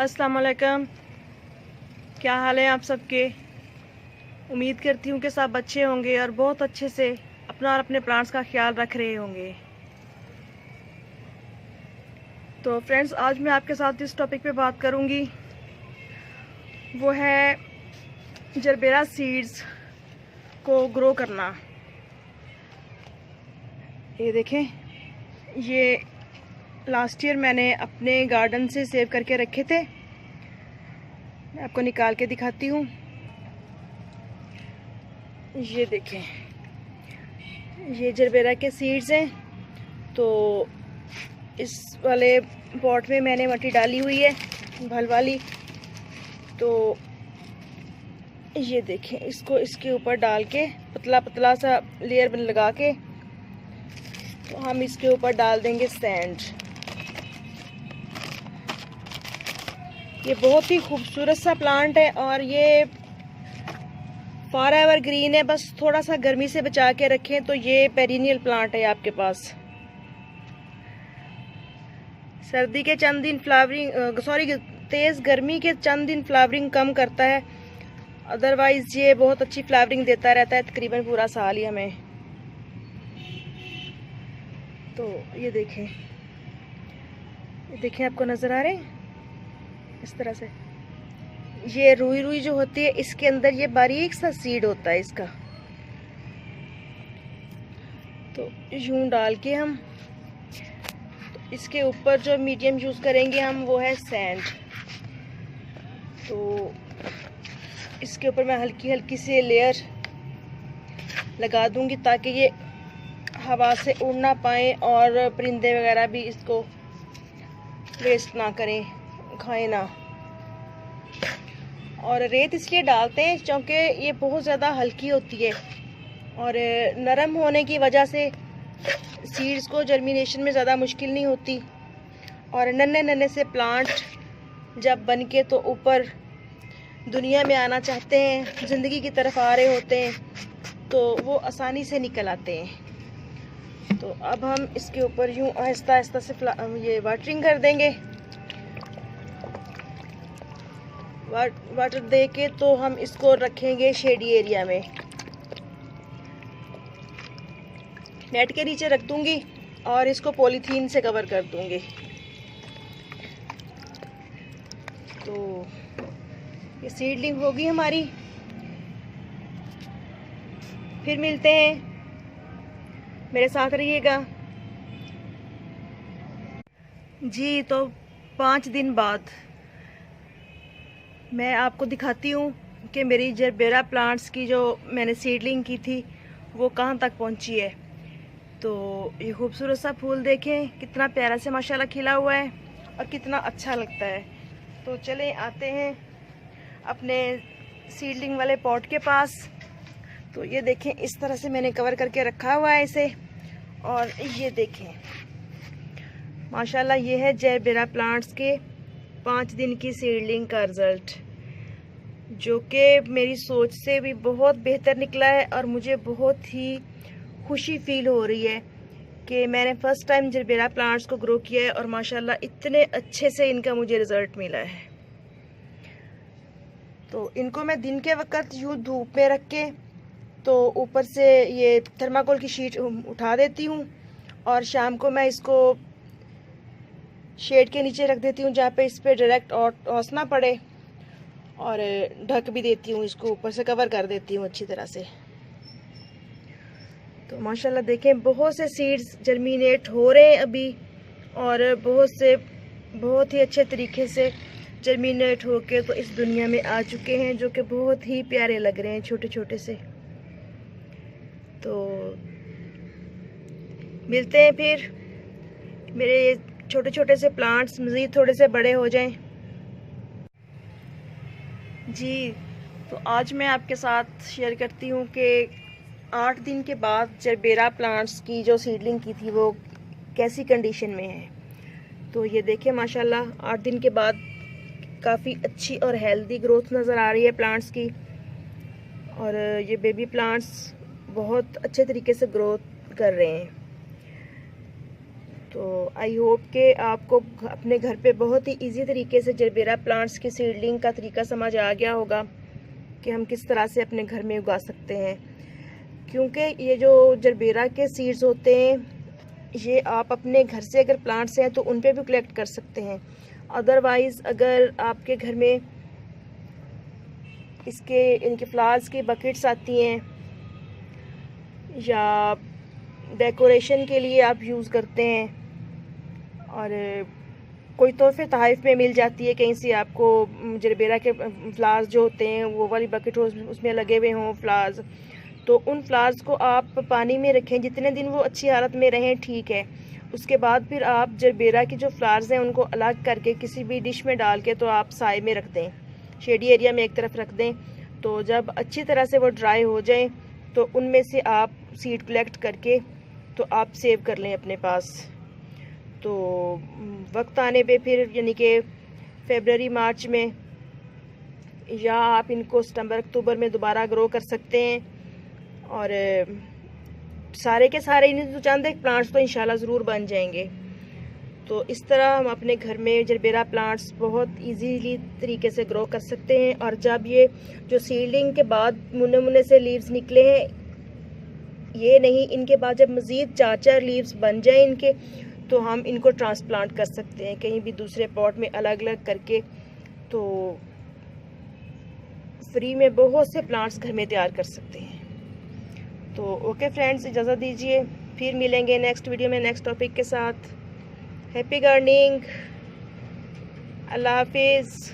अस्सलाम वालेकुम। क्या हाल है आप सबके। उम्मीद करती हूँ कि सब अच्छे होंगे और बहुत अच्छे से अपना और अपने प्लांट्स का ख्याल रख रहे होंगे। तो फ्रेंड्स, आज मैं आपके साथ जिस टॉपिक पे बात करूँगी वो है जरबेरा सीड्स को ग्रो करना। ये देखें, ये लास्ट ईयर मैंने अपने गार्डन से सेव करके रखे थे। मैं आपको निकाल के दिखाती हूँ। ये देखें, ये जरबेरा के सीड्स हैं। तो इस वाले पॉट में मैंने मिट्टी डाली हुई है, भल वाली। तो ये देखें, इसको इसके ऊपर डाल के पतला पतला सा लेयर लगा के तो हम इसके ऊपर डाल देंगे सैंड। ये बहुत ही खूबसूरत सा प्लांट है और ये फॉर एवर ग्रीन है। बस थोड़ा सा गर्मी से बचा के रखें तो ये पेरिनियल प्लांट है आपके पास। सर्दी के चंद दिन फ्लावरिंग तेज गर्मी के चंद दिन फ्लावरिंग कम करता है, अदरवाइज ये बहुत अच्छी फ्लावरिंग देता रहता है तकरीबन पूरा साल ही हमें। तो ये देखें, आपको नजर आ रहे हैं इस तरह से। ये रुई रुई जो होती है, इसके अंदर ये बारीक सा सीड होता है इसका। तो यूं डाल के हम तो इसके ऊपर जो मीडियम यूज करेंगे हम वो है सैंड। तो इसके ऊपर मैं हल्की हल्की सी लेयर लगा दूंगी ताकि ये हवा से उड़ ना पाए और परिंदे वगैरह भी इसको वेस्ट ना करें, खाएं ना। और रेत इसलिए डालते हैं क्योंकि ये बहुत ज़्यादा हल्की होती है और नरम होने की वजह से सीड्स को जर्मिनेशन में ज़्यादा मुश्किल नहीं होती। और नन्हे नन्हे से प्लांट जब बन के तो ऊपर दुनिया में आना चाहते हैं, ज़िंदगी की तरफ आ रहे होते हैं, तो वो आसानी से निकल आते हैं। तो अब हम इसके ऊपर यूँ आहिस्ता आहिस्ता से ये वाटरिंग कर देंगे। वाटर दे के तो हम इसको रखेंगे शेडी एरिया में, नेट के नीचे रख दूंगी और इसको पॉलीथीन से कवर कर दूंगी। तो ये सीडलिंग होगी हमारी। फिर मिलते हैं, मेरे साथ रहिएगा जी। तो 5 दिन बाद मैं आपको दिखाती हूँ कि मेरी जरबेरा प्लांट्स की जो मैंने सीडलिंग की थी वो कहाँ तक पहुँची है। तो ये खूबसूरत सा फूल देखें, कितना प्यारा से माशाल्लाह खिला हुआ है और कितना अच्छा लगता है। तो चलें आते हैं अपने सीडलिंग वाले पॉट के पास। तो ये देखें, इस तरह से मैंने कवर करके रखा हुआ है इसे। और ये देखें माशाल्लाह, ये है जरबेरा प्लांट्स के 5 दिन की सीडलिंग का रिज़ल्ट, जो कि मेरी सोच से भी बहुत बेहतर निकला है। और मुझे बहुत ही खुशी फील हो रही है कि मैंने फ़र्स्ट टाइम जरबेरा प्लांट्स को ग्रो किया है और माशाल्लाह इतने अच्छे से इनका मुझे रिज़ल्ट मिला है। तो इनको मैं दिन के वक्त यूँ धूप में रख के तो ऊपर से ये थर्माकोल की शीट उठा देती हूँ और शाम को मैं इसको शेड के नीचे रख देती हूँ जहाँ पे इस पर डायरेक्ट ओस ना पड़े, और ढक भी देती हूँ, इसको ऊपर से कवर कर देती हूँ अच्छी तरह से। तो माशाल्लाह देखें, बहुत से सीड्स जर्मिनेट हो रहे हैं अभी और बहुत से बहुत ही अच्छे तरीके से जर्मिनेट होके तो इस दुनिया में आ चुके हैं, जो कि बहुत ही प्यारे लग रहे हैं छोटे छोटे से। तो मिलते हैं फिर, मेरे ये छोटे छोटे से प्लांट्स मज़ीद थोड़े से बड़े हो जाएं जी। तो आज मैं आपके साथ शेयर करती हूँ कि 8 दिन के बाद जरबेरा प्लांट्स की जो सीडलिंग की थी वो कैसी कंडीशन में है। तो ये देखें माशाल्लाह 8 दिन के बाद काफ़ी अच्छी और हेल्दी ग्रोथ नज़र आ रही है प्लांट्स की। और ये बेबी प्लांट्स बहुत अच्छे तरीके से ग्रोथ कर रहे हैं। तो आई होप कि आपको अपने घर पे बहुत ही इजी तरीके से जरबेरा प्लांट्स की सीडलिंग का तरीका समझ आ गया होगा कि हम किस तरह से अपने घर में उगा सकते हैं। क्योंकि ये जो जरबेरा के सीड्स होते हैं ये आप अपने घर से अगर प्लांट्स हैं तो उन पे भी कलेक्ट कर सकते हैं। अदरवाइज़ अगर आपके घर में इनके फ्लावर्स की बकेट्स आती हैं या डेकोरेशन के लिए आप यूज़ करते हैं और कोई तोहफे तोहफ़ में मिल जाती है कहीं से आपको जरबेरा के फ्लावर्स जो होते हैं वो वाली बकेट हो उसमें लगे हुए हों फ्लावर्स, तो उन फ्लावर्स को आप पानी में रखें जितने दिन वो अच्छी हालत में रहें ठीक है। उसके बाद फिर आप जरबेरा की जो फ्लावर्स हैं उनको अलग करके किसी भी डिश में डाल के तो आप साए में रख दें, शेडी एरिया में एक तरफ रख दें। तो जब अच्छी तरह से वो ड्राई हो जाएं तो उनमें से आप सीड कलेक्ट करके तो आप सेव कर लें अपने पास। तो वक्त आने पे फिर यानी कि फरवरी मार्च में या आप इनको सितंबर अक्टूबर में दोबारा ग्रो कर सकते हैं। और सारे के सारे इन चंद एक प्लांट्स तो इंशाल्लाह ज़रूर बन जाएंगे। तो इस तरह हम अपने घर में जरबेरा प्लांट्स बहुत इजीली तरीके से ग्रो कर सकते हैं। और जब ये जो सीडलिंग के बाद मुन्ने मुन्ने से लीव्स निकले हैं, ये नहीं, इनके बाद जब मज़ीद 4-4 लीव्स बन जाएं इनके, तो हम इनको ट्रांसप्लांट कर सकते हैं कहीं भी दूसरे पॉट में अलग अलग करके। तो फ्री में बहुत से प्लांट्स घर में तैयार कर सकते हैं। तो ओके फ्रेंड्स, इजाज़त दीजिए, फिर मिलेंगे नेक्स्ट वीडियो में नेक्स्ट टॉपिक के साथ। हैप्पी गार्डनिंग, अल्लाह हाफिज़।